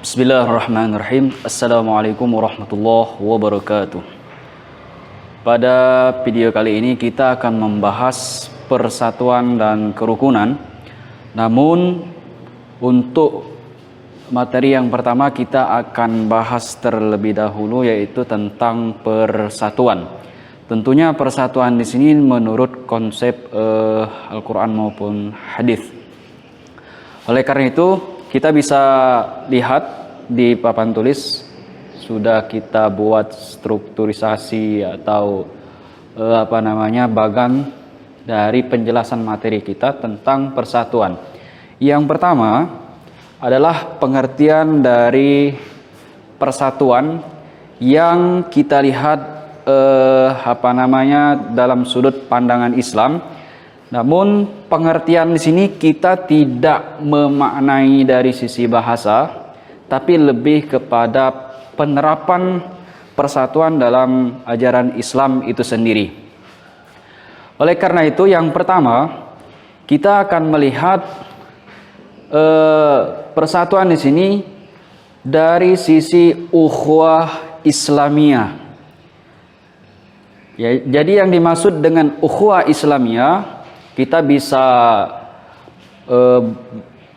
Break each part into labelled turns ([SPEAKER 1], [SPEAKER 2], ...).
[SPEAKER 1] Bismillahirrahmanirrahim. Assalamualaikum warahmatullahi wabarakatuh. Pada video kali ini kita akan membahas persatuan dan kerukunan. Namun untuk materi yang pertama kita akan bahas terlebih dahulu, yaitu tentang persatuan. Tentunya persatuan di sini menurut konsep Al-Quran maupun hadis. Oleh karena itu kita bisa lihat di papan tulis sudah kita buat strukturisasi atau bagan dari penjelasan materi kita tentang persatuan. Yang pertama adalah pengertian dari persatuan yang kita lihat dalam sudut pandangan Islam. Namun pengertian di sini kita tidak memaknai dari sisi bahasa, tapi lebih kepada penerapan persatuan dalam ajaran Islam itu sendiri. Oleh karena itu, yang pertama kita akan melihat persatuan di sini dari sisi ukhuwah Islamiyah. Ya, jadi yang dimaksud dengan ukhuwah Islamiyah kita bisa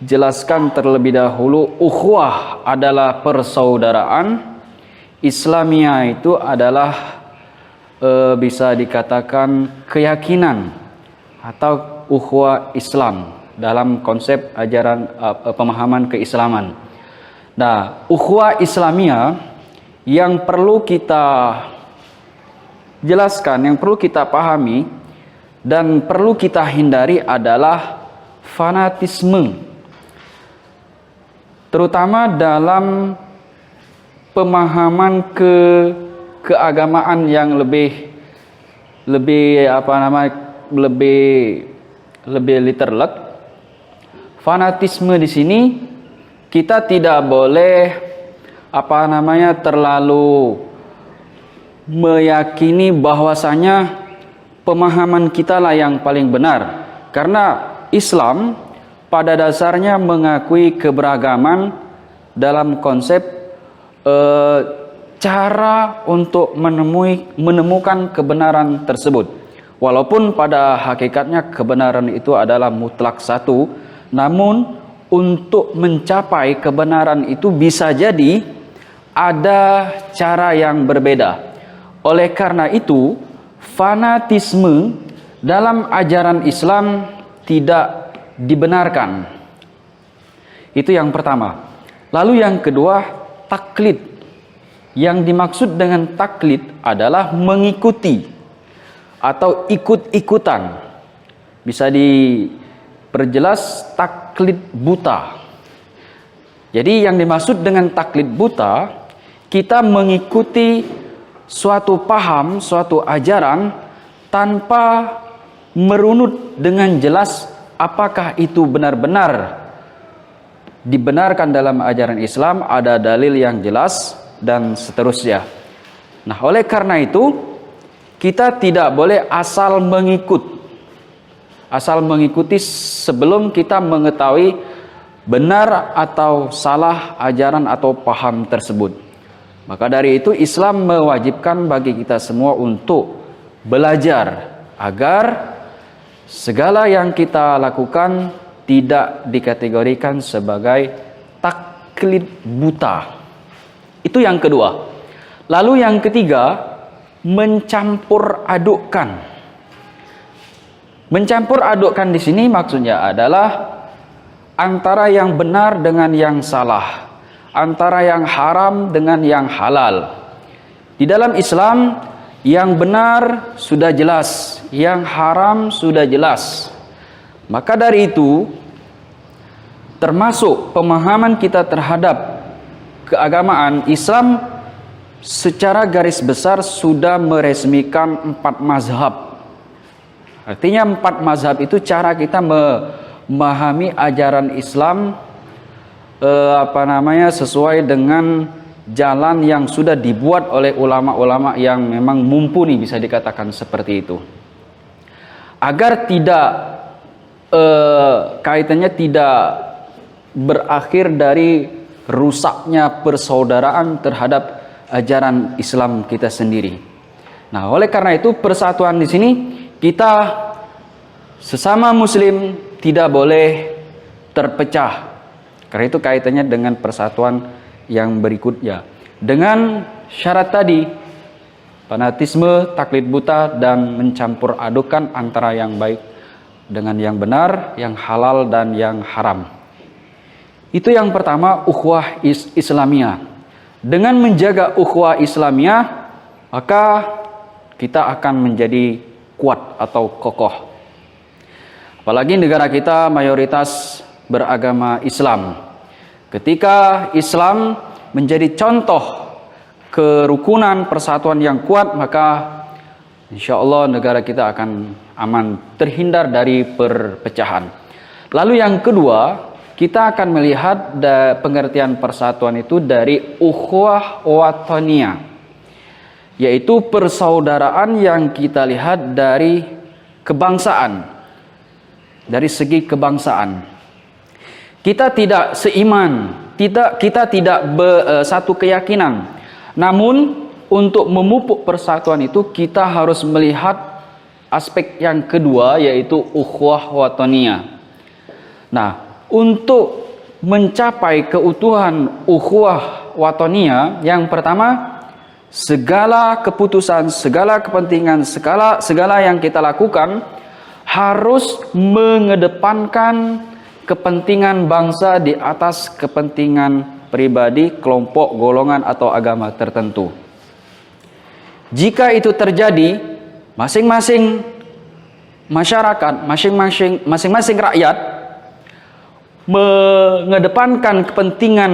[SPEAKER 1] jelaskan terlebih dahulu. Ukhuwah adalah persaudaraan, Islamiyah itu adalah bisa dikatakan keyakinan atau ukhuwah Islam dalam konsep ajaran pemahaman keislaman. Nah, ukhuwah Islamiyah yang perlu kita jelaskan, yang perlu kita pahami dan perlu kita hindari adalah fanatisme, terutama dalam pemahaman keagamaan yang lebih literlek. Fanatisme di sini kita tidak boleh terlalu meyakini bahwasanya pemahaman kita lah yang paling benar, karena Islam pada dasarnya mengakui keberagaman dalam konsep cara untuk menemukan kebenaran tersebut. Walaupun pada hakikatnya kebenaran itu adalah mutlak satu, namun untuk mencapai kebenaran itu bisa jadi ada cara yang berbeda. Oleh karena itu fanatisme dalam ajaran Islam tidak dibenarkan. Itu yang pertama. Lalu yang kedua, taklid. Yang dimaksud dengan taklid adalah mengikuti atau ikut-ikutan. Bisa diperjelas taklid buta. Jadi yang dimaksud dengan taklid buta, kita mengikuti suatu paham, suatu ajaran tanpa merunut dengan jelas apakah itu benar-benar dibenarkan dalam ajaran Islam, ada dalil yang jelas dan seterusnya. Nah, oleh karena itu kita tidak boleh asal mengikuti sebelum kita mengetahui benar atau salah ajaran atau paham tersebut. Maka dari itu Islam mewajibkan bagi kita semua untuk belajar agar segala yang kita lakukan tidak dikategorikan sebagai taklid buta. Itu yang kedua. Lalu yang ketiga, mencampur adukkan. Mencampur adukkan di sini maksudnya adalah antara yang benar dengan yang salah, antara yang haram dengan yang halal. Di dalam Islam yang benar sudah jelas, yang haram sudah jelas. Maka dari itu termasuk pemahaman kita terhadap keagamaan Islam secara garis besar sudah meresmikan 4 mazhab. Artinya 4 mazhab itu cara kita memahami ajaran Islam sesuai dengan jalan yang sudah dibuat oleh ulama-ulama yang memang mumpuni, bisa dikatakan seperti itu. Agar tidak kaitannya tidak berakhir dari rusaknya persaudaraan terhadap ajaran Islam kita sendiri. Nah, oleh karena itu persatuan di sini kita sesama muslim tidak boleh terpecah. Karena itu kaitannya dengan persatuan yang berikutnya. Dengan syarat tadi, fanatisme, taklid buta, dan mencampur adukan antara yang baik dengan yang benar, yang halal dan yang haram. Itu yang pertama, ukhuwah Islamiyah. Dengan menjaga ukhuwah Islamiyah, maka kita akan menjadi kuat atau kokoh. Apalagi negara kita mayoritas beragama Islam. Ketika Islam menjadi contoh kerukunan persatuan yang kuat, maka insya Allah negara kita akan aman, terhindar dari perpecahan. Lalu yang kedua, kita akan melihat pengertian persatuan itu dari ukhuwah wataniyah, yaitu persaudaraan yang kita lihat dari kebangsaan, dari segi kebangsaan. Kita tidak seiman, kita tidak satu keyakinan. Namun untuk memupuk persatuan itu kita harus melihat aspek yang kedua, yaitu ukhuwah wataniyah. Nah, untuk mencapai keutuhan ukhuwah wataniyah, yang pertama, segala keputusan, segala kepentingan, segala yang kita lakukan harus mengedepankan kepentingan bangsa di atas kepentingan pribadi, kelompok, golongan, atau agama tertentu. Jika itu terjadi, masing-masing masyarakat, masing-masing rakyat mengedepankan kepentingan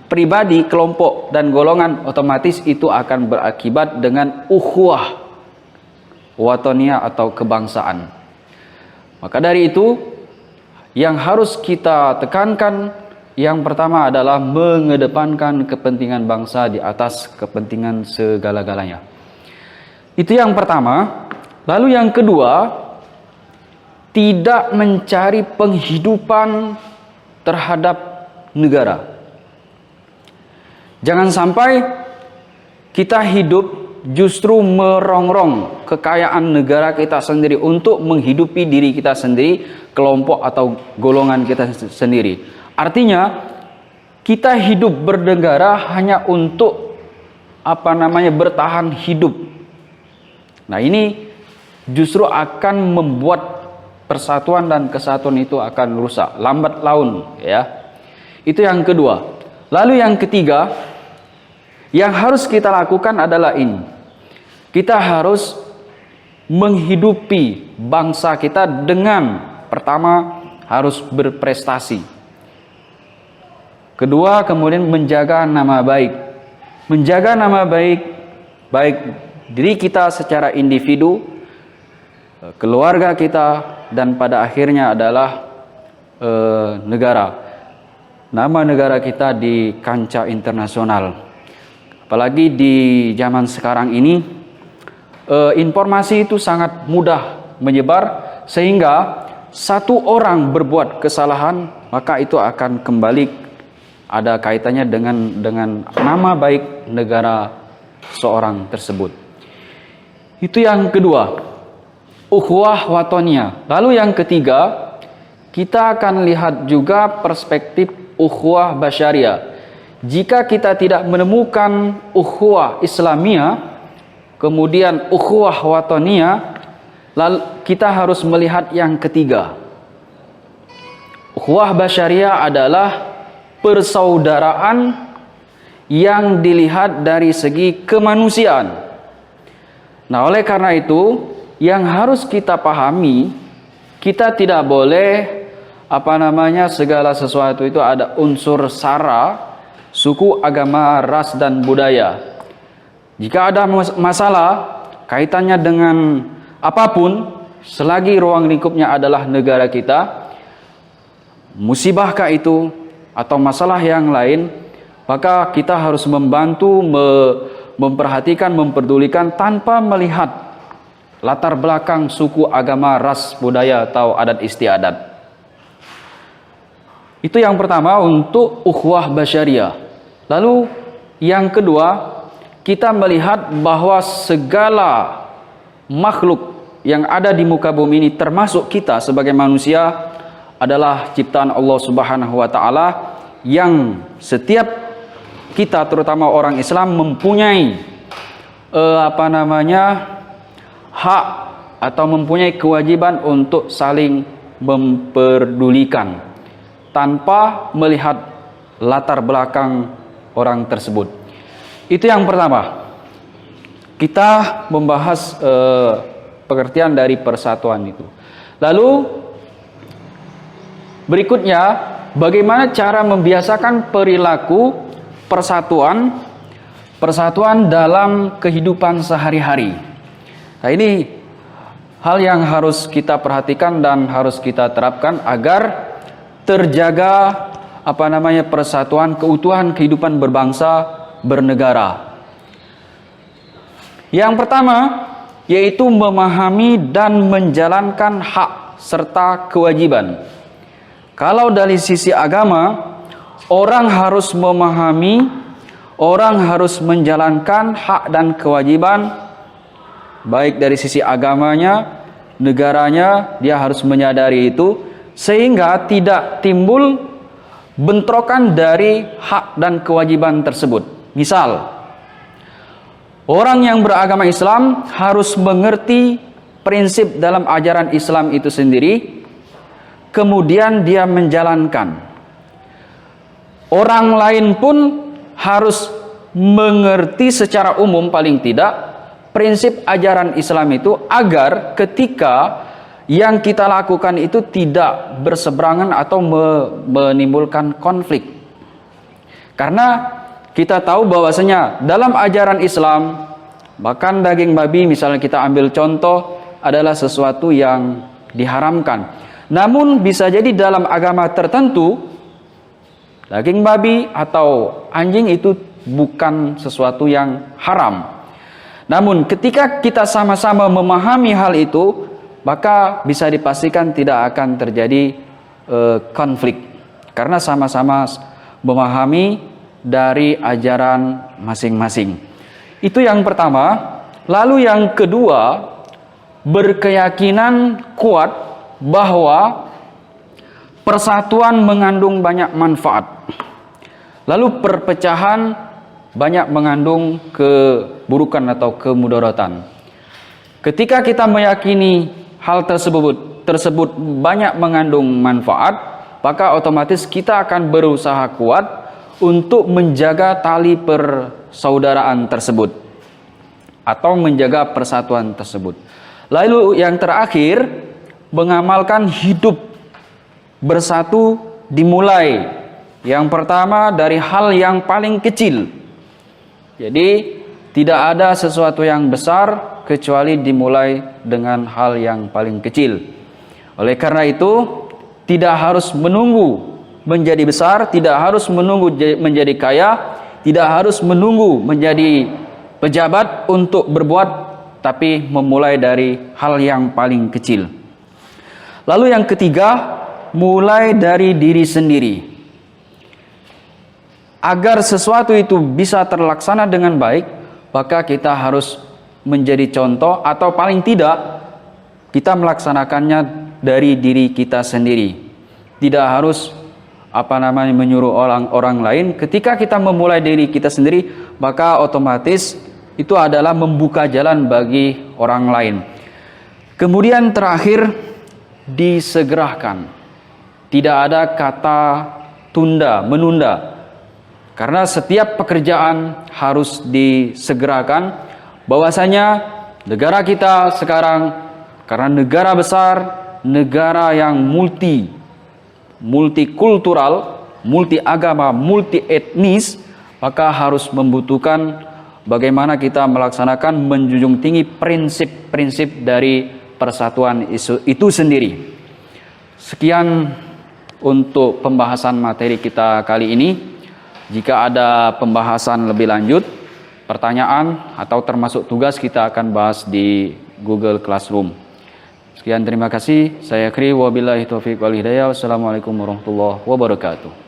[SPEAKER 1] pribadi, kelompok, dan golongan, otomatis itu akan berakibat dengan ukhuwah wataniyah atau kebangsaan. Maka dari itu, yang harus kita tekankan yang pertama adalah mengedepankan kepentingan bangsa di atas kepentingan segala-galanya. Itu yang pertama. Lalu yang kedua, tidak mencari penghidupan terhadap negara. Jangan sampai kita hidup justru merongrong kekayaan negara kita sendiri untuk menghidupi diri kita sendiri, kelompok atau golongan kita sendiri. Artinya kita hidup bernegara hanya untuk bertahan hidup. Nah, ini justru akan membuat persatuan dan kesatuan itu akan rusak, lambat laun, ya. Itu yang kedua. Lalu yang ketiga, yang harus kita lakukan adalah ini. Kita harus menghidupi bangsa kita dengan pertama harus berprestasi. Kedua, kemudian menjaga nama baik. Menjaga nama baik, baik diri kita secara individu, keluarga kita, dan pada akhirnya adalah negara. Nama negara kita di kancah internasional. Apalagi di zaman sekarang ini, informasi itu sangat mudah menyebar, sehingga satu orang berbuat kesalahan, maka itu akan kembali ada kaitannya dengan nama baik negara seorang tersebut. Itu yang kedua, ukhuwah wataniyah. Lalu yang ketiga, kita akan lihat juga perspektif ukhuwah basyariah. Jika kita tidak menemukan ukhuwah Islamiyah, kemudian ukhuwah wataniyah, lalu kita harus melihat yang ketiga. Ukhuwah basyariah adalah persaudaraan yang dilihat dari segi kemanusiaan. Nah, oleh karena itu, yang harus kita pahami, kita tidak boleh segala sesuatu itu ada unsur sara, suku, agama, ras, dan budaya. Jika ada masalah kaitannya dengan apapun, selagi ruang lingkupnya adalah negara kita, musibahkah itu atau masalah yang lain, maka kita harus membantu, memperhatikan, memperdulikan tanpa melihat latar belakang suku, agama, ras, budaya, atau adat istiadat. Itu yang pertama untuk ukhuwah basyariah. Lalu yang kedua, kita melihat bahwa segala makhluk yang ada di muka bumi ini termasuk kita sebagai manusia adalah ciptaan Allah Subhanahu wa taala, yang setiap kita terutama orang Islam mempunyai hak atau mempunyai kewajiban untuk saling memperdulikan tanpa melihat latar belakang orang tersebut. Itu yang pertama. Kita membahas pengertian dari persatuan itu. Lalu berikutnya, bagaimana cara membiasakan perilaku persatuan dalam kehidupan sehari-hari. Nah, ini hal yang harus kita perhatikan dan harus kita terapkan agar terjaga persatuan, keutuhan kehidupan berbangsa, bernegara. Yang pertama yaitu memahami dan menjalankan hak serta kewajiban. Kalau dari sisi agama, orang harus memahami, orang harus menjalankan hak dan kewajiban, baik dari sisi agamanya, negaranya, dia harus menyadari itu, sehingga tidak timbul bentrokan dari hak dan kewajiban tersebut. Misal, orang yang beragama Islam harus mengerti prinsip dalam ajaran Islam itu sendiri, kemudian dia menjalankan. Orang lain pun harus mengerti secara umum paling tidak prinsip ajaran Islam itu, agar ketika yang kita lakukan itu tidak berseberangan atau menimbulkan konflik. Karena kita tahu bahwasanya dalam ajaran Islam, bahkan daging babi misalnya kita ambil contoh, adalah sesuatu yang diharamkan. Namun bisa jadi dalam agama tertentu daging babi atau anjing itu bukan sesuatu yang haram. Namun ketika kita sama-sama memahami hal itu, maka bisa dipastikan tidak akan terjadi konflik, karena sama-sama memahami dari ajaran masing-masing. Itu yang pertama. Lalu yang kedua, berkeyakinan kuat bahwa persatuan mengandung banyak manfaat. Lalu perpecahan banyak mengandung keburukan atau kemudaratan. Ketika kita meyakini hal tersebut banyak mengandung manfaat, maka otomatis kita akan berusaha kuat untuk menjaga tali persaudaraan tersebut atau menjaga persatuan tersebut. Lalu yang terakhir, mengamalkan hidup bersatu dimulai. Yang pertama dari hal yang paling kecil. Jadi tidak ada sesuatu yang besar kecuali dimulai dengan hal yang paling kecil. Oleh karena itu, tidak harus menunggu menjadi besar, tidak harus menunggu menjadi kaya, tidak harus menunggu menjadi pejabat untuk berbuat, tapi memulai dari hal yang paling kecil. Lalu yang ketiga, mulai dari diri sendiri. Agar sesuatu itu bisa terlaksana dengan baik, maka kita harus menjadi contoh, atau paling tidak kita melaksanakannya dari diri kita sendiri. Tidak harus menyuruh orang lain. Ketika kita memulai diri kita sendiri, maka otomatis itu adalah membuka jalan bagi orang lain. Kemudian terakhir, disegerakan. Tidak ada kata tunda, menunda. Karena setiap pekerjaan harus disegerakan. Bahwasanya negara kita sekarang, karena negara besar, negara yang multikultural, multi agama, multi etnis, maka harus membutuhkan bagaimana kita melaksanakan, menjunjung tinggi prinsip-prinsip dari persatuan itu sendiri. Sekian untuk pembahasan materi kita kali ini. Jika ada pembahasan lebih lanjut, pertanyaan atau termasuk tugas, kita akan bahas di Google Classroom. Sekian, terima kasih. Saya Kri, wabillahi taufiq wal hidayah. Wassalamualaikum warahmatullahi wabarakatuh.